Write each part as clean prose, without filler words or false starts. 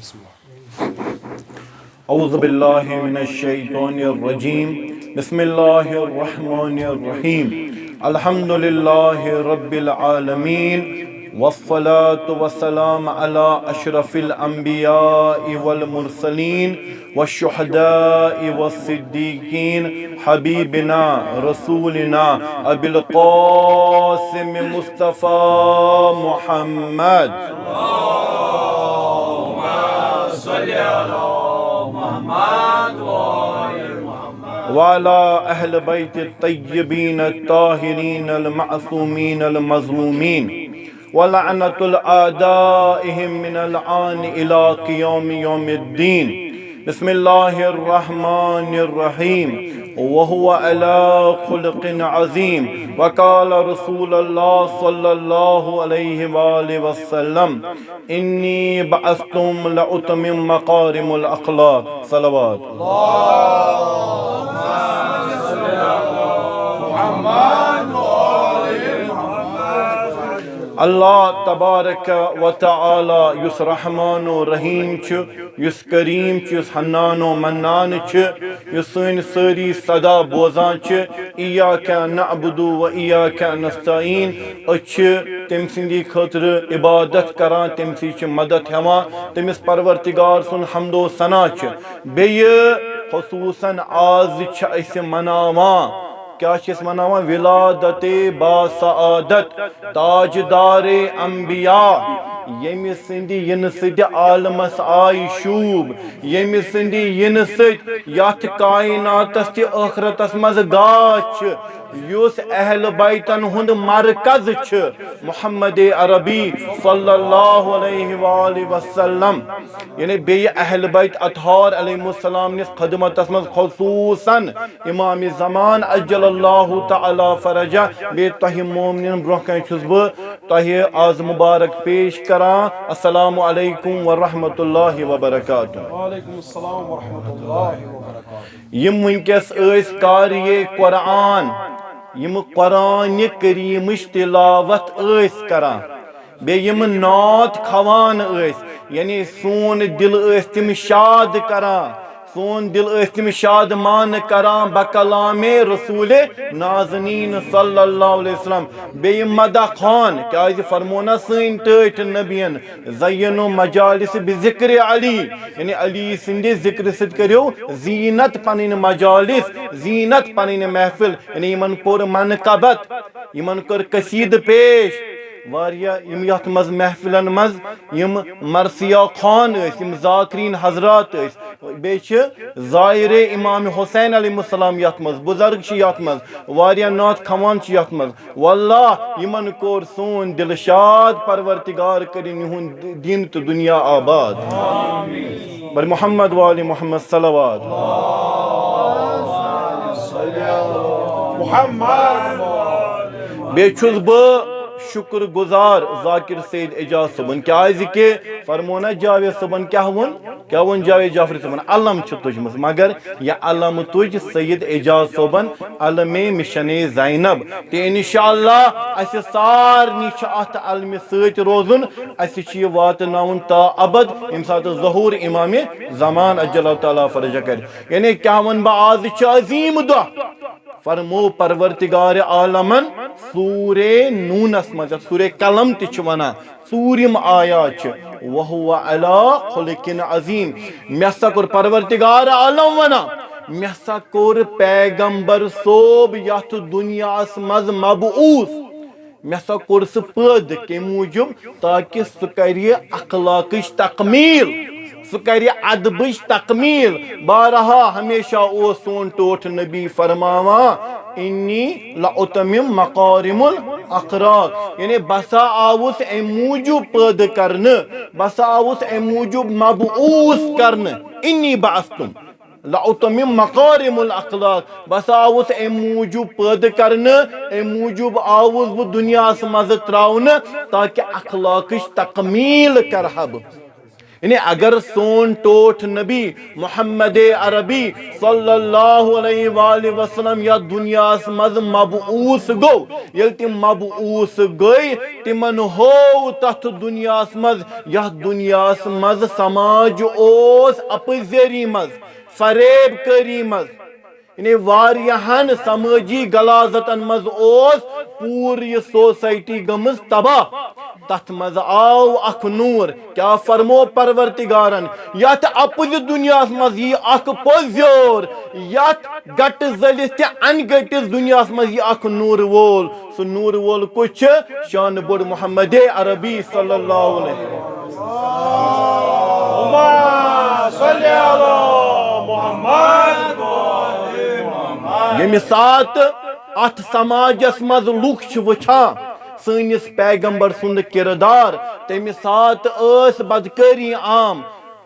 بسم الله. اعوذ باللہ من الشیطان الرجیم بسم اللہ الرحمن الرحیم الحمد للہ رب العالمین والصلاة والسلام على اشرف الانبیاء والمرسلین والشہداء والصدیقین حبیبنا رسولنا ابی القاسم مصطفیٰ محمد وعلى أهل بيت الطيبين الطاهرين المعصومين المظلومين ولعنة الأعدائهم من الآن إلى قيام يوم الدين بسم الله الرحمن الرحيم وهو على خلق عظيم وقال رسول الله صلى الله عليه وآله وسلم إني بعثتم لأتمم مقارم الأخلاق صلوات اللہ تبارک و تعالی یس رحمان و رحیم یس کریم یس حنان و منان یس سن سری صدا بوزان ایاک نعبد و ایاک نستعین تم سندی خاطر عبادت کران تم سی مدد ہیوان تمس پروردگار سن حمد و ثنا بیہ خصوصاً آز اس مناوان کیا چیز مناوان ولادت با سعادت تاجدار انبیاء یمی سندی ین سد عالمس آئی شوب یمی سندی ین سد یات کائنات تی آخرتس مز گاچ یوس اہل بیتن ہند مرکز محمد عربی صلی اللہ علیہ وآلہ وسلم یعنی بی اہل بیت اطہار علیہ السلام نس خدمت اسمز خصوصاً امام زمان اجل اللہ تعالی فرجہ بی تہی مومنین برکن چھس بہ تہی آز مبارک پیش کران السلام علیکم ورحمۃ اللہ وبرکاتہ وعلیکم السلام ورحمۃ اللہ وبرکاتہ یم ونکس ایس قاریے قرآن یم قرآن کریمش تلاوت ایس کران بے یم نعت کھوان ایس یعنی سون دل ایس تم شاد کران سون دل ایس تم شاد مان کران بکلام رسول نازنین صلی اللہ علیہ وسلم بے یم مدح خان کیا فرمونا سین ٹیٹ نبین زینو مجالس بذکر علی یعنی علی سندی ذکر سد کریو زینت پنین مجالس زینت پنین محفل یعنی یمن کور منقبت یمن کور قصید پیش واریا یم یت مز محفلن مز یم مرثیہ خان اس یم ذاکرین حضرات اس بیچ ظاہر امام حسین علیہ السلام یت مز بزرگ چھ یت مز واریا نعت کھوان چھ یت مز واللہ یمن کور سون دلشاد پروردگار کرین یہن دین تو دنیا آباد آمین بر محمد والی محمد صلوات محمد بیچوز بہ شکر گزار ذاکر سید اعجاز صبن کیا کہ فرمونا جاوید صبن کیا ون جاوید جعفری صبن علم تج مز مگر یہ علم تج سید اعجاز صبن علم مشن زینب تو انشاءاللہ اس سارنی ات علم ست روزن اس واتن تا ابد یم سات ظہور امام زمان اجل تعالی فرج کر یعنی کیا ون بہ آز عظیم دہ فرمو پرورتگار عالمن سورہ نونس مز سورہ قلم تچ ونان ژوٗرِم آیات وَهُوَ عَلَىٰ خُلُقٍ عَظِيمٍ مےٚ ہسا کوٚر پروردگار عالم ونان مےٚ ہسا کوٚر پیغمبر صوب یتھ دنیاہس مز مبعوث مےٚ ہسا کوٚر سُہ پٲدٕ کمہِ موٗجوٗب تاکہِ سُہ کرِ اخلاقٕچ تکمیٖل سُہ کرِ ادبٕچ تکمیٖل بارہا ہمیشہ اوس سون ٹوٹھ نبی فرماوان انی لأتمم مقارم الاخراق یعنی بسا آوس ام موجوب پٲدٕ کرنہٕ بسا آوس ام موجوب مبعوث کرنہٕ انی بعثتم لأتمم مقارم الاخلاق بسا آوس ام موجوب پٲدٕ کرنہٕ ام موجوب آوس بہٕ دنیاہس منٛز تراونہٕ تاکہِ اخلاقٕچ تکمیٖل کرہا بہٕ یعنی اگر سون ٹوٹھ نبی محمد عربی صلی اللہ علیہ وآلہ وسلم یا دنیا مز مبعوث گو یل تم مبعوث گئی تمن ہو تت دنیا مز یا دنیا مز سماج اوس اپزیری مز فریب کری مز یعنی واریہن سماجی غلاظتن مز اوس پور یہ سوسائٹی گمز تباہ تت مز آو اخ نور کیا فرمو پروردگارن یت اپز دنیا مز یہ اخ پوزیور یت گٹ زلس تہ ان گٹس دنیا مز یہ اخ نور وول سو نور وول کچھ شان بڑ محمد عربی صلی اللہ علیہ وسلم یمی سات ات سماجس مز لوک وچھان سنس پیغمبر سند کردار تمہ سات اس بدکاری عام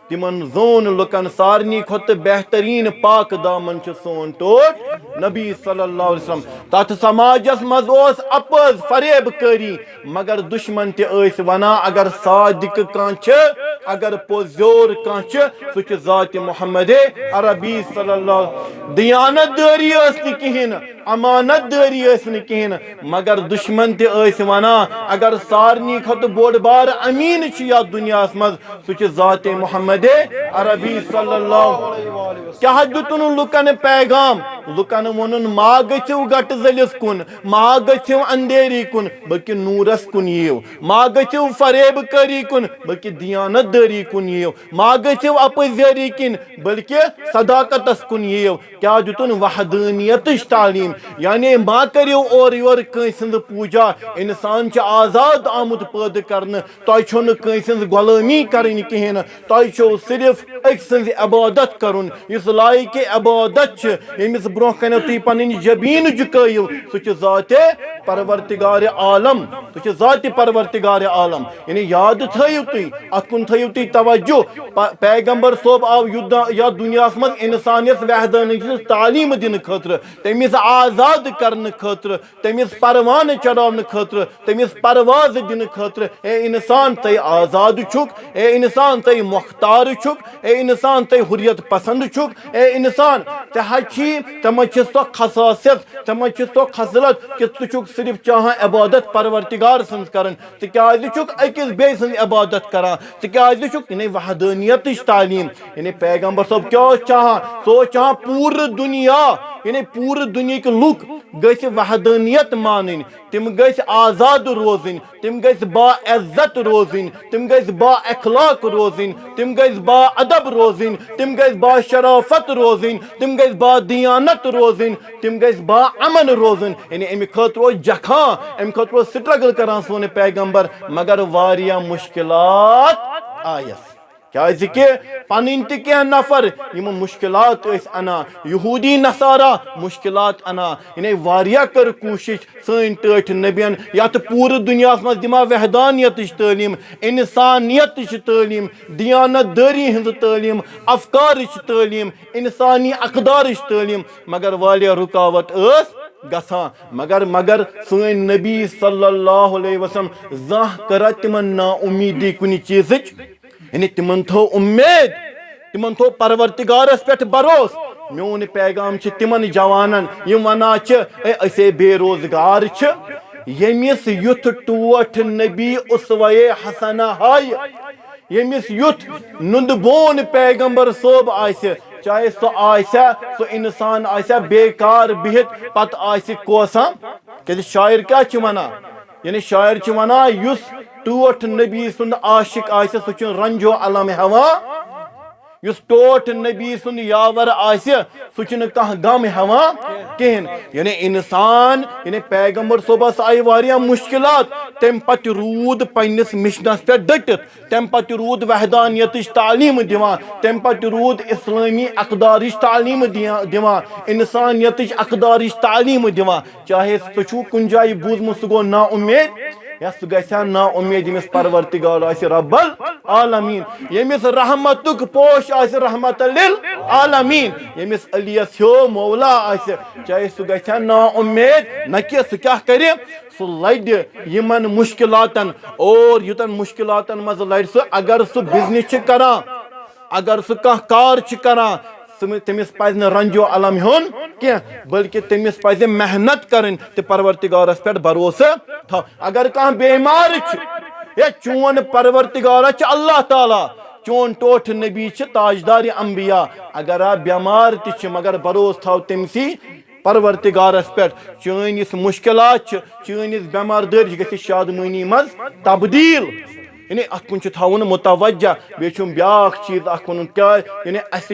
تمن زون لکن سارنی کھت بہترین پاک دامن چھ سون ٹوٹ نبی صلی اللہ علیہ وسلم تات سماجس مز اوس اپز فریب کری مگر دشمن تہ اس ونا اگر صادق کان چھ اگر پوزیور کان چھ سو چھ ذات محمد عربی صلی اللہ دیانت داری اس نہ کہین امانت داری اس نہ کہین مگر دشمن تہ اس ونا اگر سارنی کھت بوڑ بار امین چھ یا دنیا مز سو چھ ذات محمد عربی صلی اللہ علیہ وسلم کیا دتن لکن پیغام لکن ونن ما گچو گٹ زلس کن ما گچو اندھیری کن بلکہ نورس کن یو ما گچو فریب کری کن بلکہ دیانت داری کن یو ما گچو اپزیری کن بلکہ صداقتس کن یو کیا دتن وحدانیتش تعلیم یعنی ما کریو اور یور کنسند پوجا انسان چھ آزاد آمد پید کرن تہ چھن کنسند غلامی کرن کہین تہ چھو صرف ایک سنز عبادت کرن اس لائق عبادت چھ یمس برو کنو تی پنن جبین جکایو سو چھ ذات پروردگار عالم سو چھ ذات پروردگار عالم یعنی یاد تھیو تی اتکن تھیو تی توجہ پیغمبر صوب آو یا دنیا مز انسانیت وحدانیت تعلیم دن خاطر تمس آزاد کرن خاطر تمس پروان چڑھاون خاطر تمس پرواز دن خاطر اے انسان تی آزاد چھک اے انسان تی مختار چھک اے انسان تی حریت پسند چھک اے انسان تہچی تمچ سو خصاصیت تمچ سو خصلت کہ تو چھک صرف چاہاں عبادت پروردگار سنز کرن تکیازِ چھک اکس بے سنز عبادت کران تکیازِ چھک یعنی وحدانیتش تعلیم یعنی پیغمبر صاحب کیا چاہاں سو چاہاں پور دنیا یعنی پور دنیا کے لوگ گیس وحدانیت مانن تم گیس آزاد روزن تم گیس با عزت روزن تم گیس با اخلاق روزن تم گیس با ادب روزن تم گیس با شرافت روزن تم گیس با دیانت روزن تم گیس با امن روزن یعنی امی خطر جکھان امی خطر سٹرگل کران سونے پیغمبر مگر واریاں مشکلات آیس کیا پنن تہ نفر یم مشکلات اس انا یہودی نصارا مشکلات انا یعنی واریاہ کر کوشش سن ٹھٹ نبین یت پور دنیا مز دما وحدانیت تعلیم انسانیت تعلیم دیانت داری ہند تعلیم افکار تعلیم انسانی اقدار تعلیم مگر واریاہ رکاوٹ اس گسان مگر سن نبی صلی اللہ علیہ وسلم زاہ کر تمن نا امیدی کن چیزچ یعنی تمن تھو امید تمن تھو پروردگارس پہ بروس میون پیغام چھ تمن جوانن یم ونا چھ اسے بے روزگار چھ یمس یتھ ٹوٹھ نبی اسوہ حسنہ ہائی یمس یتھ نند بون پیغمبر صوب آسہ چاہے سو آسہ سو انسان آسہ بیکار بہت پت آسہ کوساں کہ شاعر کیا چھ ونا یعنی شاعر چھ ونا یس ٹوٹ نبی سند عاشق آسہ سو چھ رنجو علم ہوا یس ٹوٹ نبی سند یاور آسہ سو چھ کانٛہہ غم ہوا کہین یعنی انسان یعنی پیغمبر صوبس آئی واریاہ مشکلات تم پتہ رود پنس مشنس پہ ڈٹت تم پتہ رود وحدانیتش تعلیم دیوان تم پتہ رود اسلامی اقدارش تعلیم دیوان انسانیتش اقدارش تعلیم دیوان چاہے سو چھو کن جائے بوزمت سہ گو نا امید یا سہ گژھِ نا امید یمس پروردگار آسہِ رب العالمین یمس رحمتک پوش آسہِ رحمت للعالمین یمس علیس ہیو مولا آسہِ چاہے سہ گژھِ نا امید نہ کہ سہ کیا کرِ سہ لڑِ یمن مشکلاتن اور یوتن مشکلاتن مز لڑِ سہ اگر سہ بزنس چھ کران اگر سہ کانٛہہ کار چھ کران تمس پزِ نہٕ رنجو علم ہیون کی بلکہ تمس پزِ محنت کرن تہ پروردگارس پہ بھروسہ تھو اگر کانٛہہ بیمار چھ یا چون پروردگار چھ اللہ تعالی چون ٹوٹھ نبی چھ تاجدار انبیاء اگر آپ بیمار تہ چھ مگر بھروس تھو تمسی پروردگارس پہ چٲنِس مشکلات چٲنِس بیمار دٲری گژھِ شادمٲنی مز تبدیل یعنی ات کن تھاون متوجہ بیچم بیاکھ چیز اخ ون کیا یعنی اس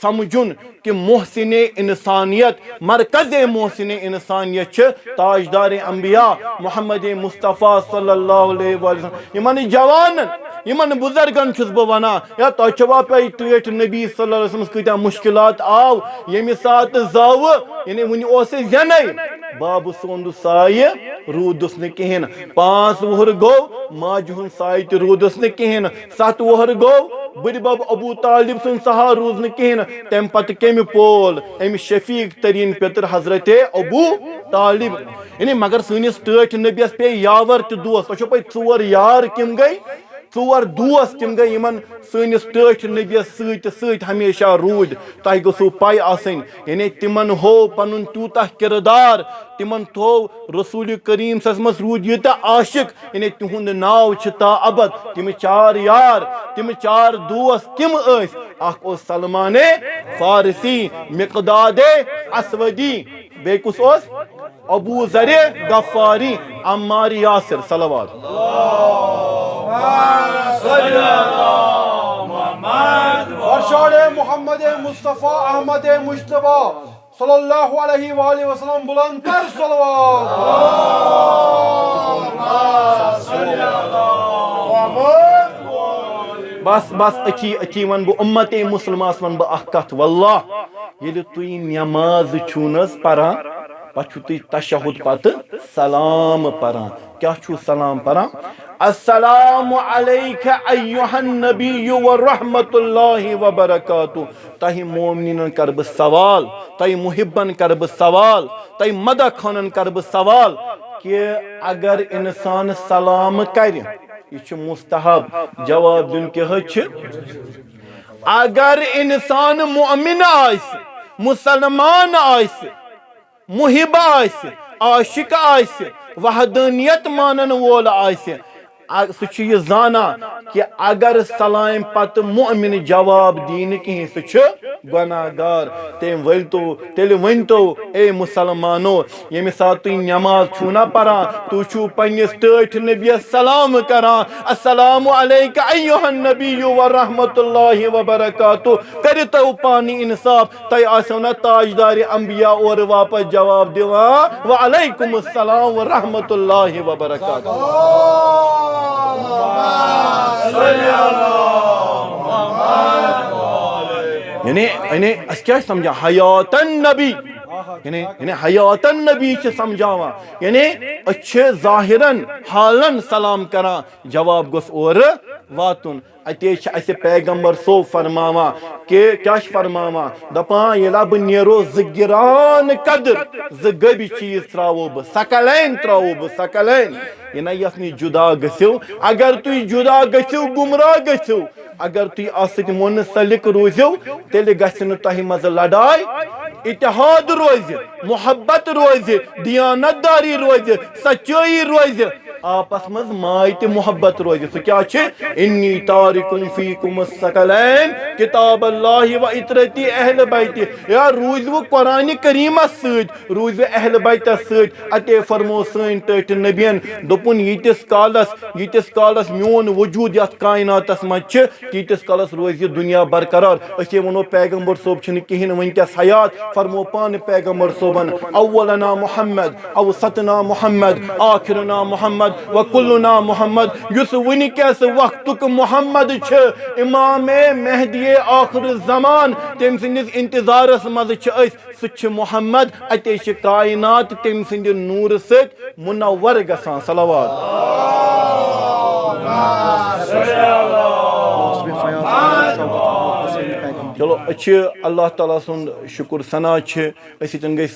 سمجھن کہ محسن انسانیت مرکز محسن انسانیت تاجدار انبیاء محمد مصطفیٰ صلی اللہ علیہ وسلم یمن جوانن یمن بزرگن چھس بہ ونان یا تہ چھوا پے ٹیٹھ نبی صلی اللہ علیہ وسلم کتیا مشکلات آو یمہ سات زاو یعنی ون اوس زینے باب سوند سایہ رودس نہ کہین 5 وہر گو ماجہ ہن سایہ تہ رودس نہ کہین 7 وہر گو بڑ بب ابو طالب سن سہا روز نہ کہین تم پتہ کم پول ام شفیق ترین پتر حضرت ابو طالب یعنی مگر سنس ٹیٹھ نبیس پے یاور تہ دوست تہ چھو پے 4 یار کم گئی 4 دوست تم گئی یمن سنس ٹیٹھ نبیس ست ہمیشہ رود تہ گژھو پائی آسن یعنی تمن ہو پنن تیوتہ کردار تمن تھو رسول کریم صلی اللہ علیہ وسلم رود یوتہ عاشق یعنی تہند ناو چھ تا ابد تم 4 یار تم 4 دوست کم اس اخ اوس سلمان فارسی مقداد اسودی بے کس اوس ابو ذر غفاری عمار یاسر صلوات ارشاد محمد مصطفیٰ احمد مجتبیٰ صلی اللہ علیہ وآلہ وسلم بلند کر صلوات بس اچھی ون بہ امت مسلماس ون بہ اخ کت واللہ یل تھی نماز چھونس پران پتہ تھی تشہد پتہ سلام پران کیا چھو سلام پران السلام علیک ایہا النبی ورحمت اللہ وبرکاتہ تہ مومنین کر بہ سوال تہ محبن کر بہ سوال تہ مدح خانن کر بہ سوال کہ اگر انسان سلام کر یہ مستحب جواب دن کہ اگر انسان مؤمن آس مسلمان آس محب آس عاشق آس وحدانیت مانن وول آس سہ یہ زانا کہ اگر سلام پتہ مؤمن جواب دین کہیں سہ گناہ گار تیل ونتو اے مسلمانو یمہ سات تھی نماز چھونا پران تو چھو پنس ٹیٹھ نبیس سلام کران السلام علیک ایہا النبی ورحمت اللہ وبرکاتہ کرتو پانی انصاف تہ آسو نا تاجدار انبیاء اور واپس جواب دیوان وعلیکم السلام ورحمت اللہ وبرکاتہ یعنی اس کیا سمجھا حیات النبی یعنی حیات النبی چھ سمجھاوا یعنی اچھ ظاہرن حالن سلام کران جواب گوس اور واتن اتے اسے پیغمبر صوب فرماوا کہ کیا فرماوا دپان یلا بہ نیرو زگران قدر زگبی چیز تراو بہ سکلین تراو بہ سکلین یعنی یسنی جدا گسو اگر تھی جدا گسو گمراہ گسو اگر تھی آسک منسلک روزو تیل گسن تہ مز لڑائی اتحاد روز محبت روز دیانت داری روز سچائی روز آپس مز مائت محبت روز سو کیا چھے انی تارکن فیکم السکلین کتاب اللہ و اطرتی اہل بیتی یا روز وہ قرآن کریم سید روز اہل بیت سید اتے فرمو سین ٹیٹ نبین دپن یتس کالس میون وجود یت کائنات مچ تیتس کالس روز یہ دنیا برقرار اسی ونو پیغمبر صوب چھن کہین ونکس حیات فرمو پان پیغمبر صوبن اولنا محمد اوسطنا محمد آخرنا محمد وکلنا محمد یس ونکس وقتک محمد چھ امام مہدی آخر الزمان تم سندس انتظارس مز سہ محمد اتے کائنات تم سند نور ست منور گسان صلوات چلو اللہ تعالیٰ سن شکر ثنا گئی